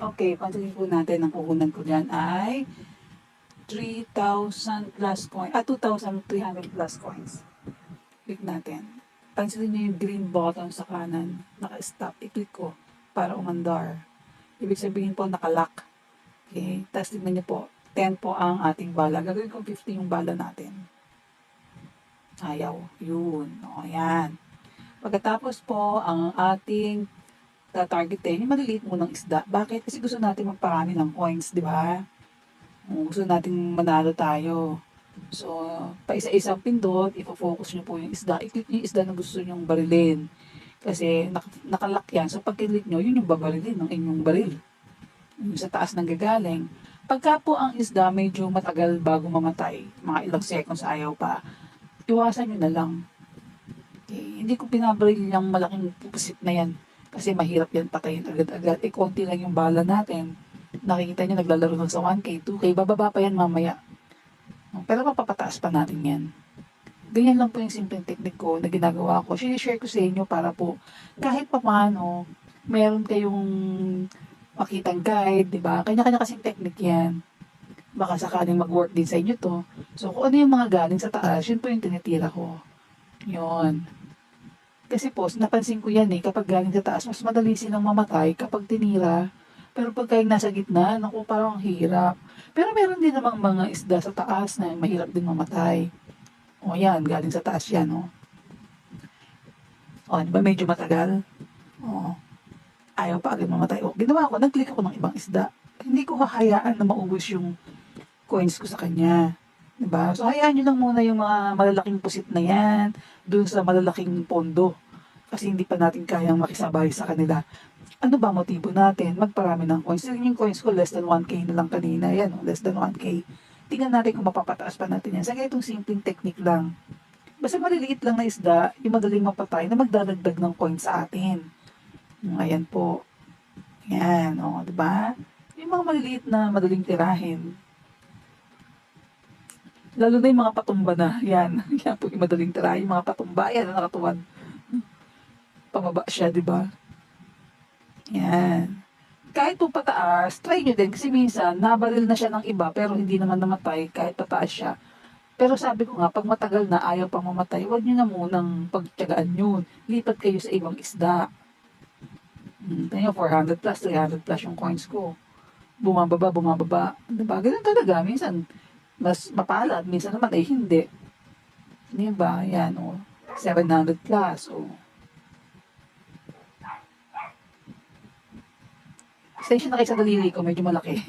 Okay, pansinin po natin, ang puhunan ko dyan ay 3,000 plus coins, 2,300 plus coins. Click natin. Pansinin nyo yung green button sa kanan, naka-stop, i-click ko para umandar. Ibig sabihin po nakalock. Okay, tapos tignan nyo po, 10 po ang ating bala. Gagawin ko 50 yung bala natin. Ayaw, yun. O, yan. Pagkatapos po, ang ating targetin, yung maliliit munang isda. Bakit? Kasi gusto natin magparami ng coins, di ba? Gusto natin manalo tayo. So, pa isa-isang pindot, ifo-focus nyo po yung isda. I-click nyo yung isda na gusto nyong barilin. Kasi nakalock yan. So, pag click nyo, yun yung babarilin ng inyong baril. Yung sa taas nang gagaling. Pagka po ang isda medyo matagal bago mamatay, mga ilang seconds ayaw pa, iwasan nyo na lang. Okay. Hindi ko binabaril yung malaking pupusit na yan. Kasi mahirap yan patayin agad-agad. Konti lang yung bala natin. Nakikita nyo naglalaro ng sa 1K, 2K, bababa pa yan mamaya. Pero mapapataas pa natin yan. Ganyan lang po yung simpleng technique ko na ginagawa ko. Share ko sa inyo para po kahit pa paano, meron kayong makitang guide, di ba? Kanya-kanya kasing technique yan. Baka sakaling mag-work din sa inyo to. So, kung ano yung mga galing sa taas, yun po yung tinitira ko. Yun. Kasi po, napansin ko yan kapag galing sa taas, mas madali silang mamatay kapag tinira. Pero pagka yung nasa gitna, naku, parang hirap. Pero meron din namang mga isda sa taas na mahirap din mamatay. O yan, galing sa taas yan, o. O, di ba medyo matagal? O, ayaw pa agad mamatay. O, ginawa ko, nag-click ako ng ibang isda. Hindi ko hahayaan na maubos yung coins ko sa kanya. Diba? So, hayaan nyo lang muna yung mga malalaking pusit na yan dun sa malalaking pondo. Kasi hindi pa natin kayang makisabay sa kanila. Ano ba motibo natin? Magparami ng coins. Yung coins ko, less than 1K na lang kanina. Yan, less than 1K. Tingnan natin kung mapapataas pa natin yan. Sa ganitong simpleng technique lang. Basta maliliit lang na isda, yung madaling mapatay na magdadagdag ng coins sa atin. Ayan po. Yan, o, diba? Yung mga maliliit na madaling tirahin. Lalo na yung mga patumba na. Yan. Yan po yung madaling tirahin. Yung mga patumba. Yan, nakatuwan. Pababa siya, di ba? Yan. Kahit po pataas, try nyo din. Kasi minsan, nabaril na siya ng iba, pero hindi naman namatay kahit pataas siya. Pero sabi ko nga, pag matagal na ayaw pang mamatay, huwag nyo na munang pagtyagaan yun. Lipat kayo sa ibang isda. Ito 400 plus, 300 plus yung coins ko. Bumababa, bumababa. Diba? Ganun talaga. Minsan, mas mapalad. Minsan naman ay hindi. Diba? Yan, o. 700 plus, o. Extension na kayo sa daliri ko, medyo malaki.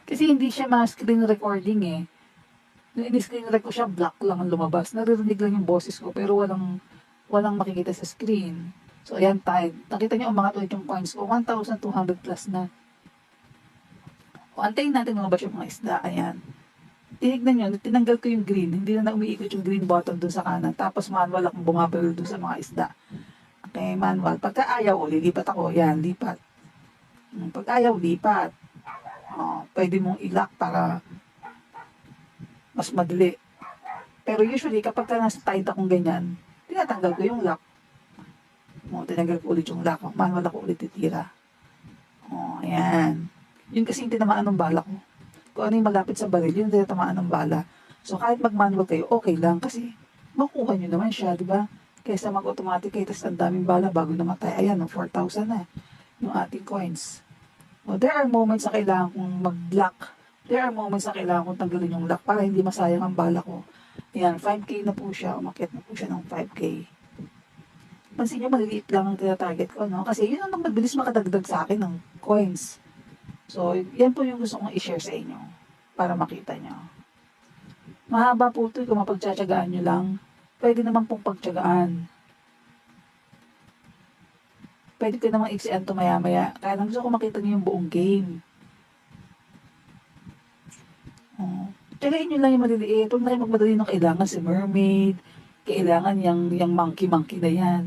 Kasi hindi siya ma-screen recording eh. Nung in-screen record ko siya, black lang ang lumabas. Naririnig lang yung boses ko, pero walang makikita sa screen. So, ayan, tide. Nakita niyo, umangat ulit yung coins ko. 1,200 plus na. O, antayin natin lumabas yung mga isda. Ayan. Tinignan nyo, tinanggal ko yung green. Hindi na umiikot yung green button dun sa kanan. Tapos manual akong bumabal dun sa mga isda. Okay, manual. Pagka ayaw, lilipat ako. Yan, lipat. Pag ayaw, lipat. Pwede mong i-lock para mas madali. Pero usually, kapag nasa tight akong ganyan, tinatanggal ko yung lock. Tinanggal ko ulit yung lock. Manual ako ulit titira. Ayan. Yun kasi yung tinamaan ng bala ko. Kung ano yung malapit sa baril, yun yung tinamaan ng bala. So, kahit mag-manual kayo, okay lang. Kasi, makuha nyo naman siya, di ba? Kaysa mag-automatic kayo, tapos ang daming bala bago namatay. Ayan, 4,000 na yung ating coins. There are moments na kailangan kong mag-lock. There are moments na kailangan kong tanggalin yung lock para hindi masayang ang bala ko. Ayan, 5K na po siya. Umakyat na po siya ng 5K. Pansin nyo, maliliit lang ang tinatarget ko, no? Kasi yun ang mabilis makadagdag sa akin ng coins. So, yan po yung gusto kong i-share sa inyo para makita nyo. Mahaba po ito kung mapagtsatsagaan nyo lang. Pwede naman pong pagtsagaan. Pwede ko namang iksian to maya-maya. Kaya lang gusto ko makita niyo yung buong game. Tsagain nyo lang yung maliliit. Huwag na kayo magmadali ng kailangan si mermaid. Kailangan yung monkey-monkey na yan.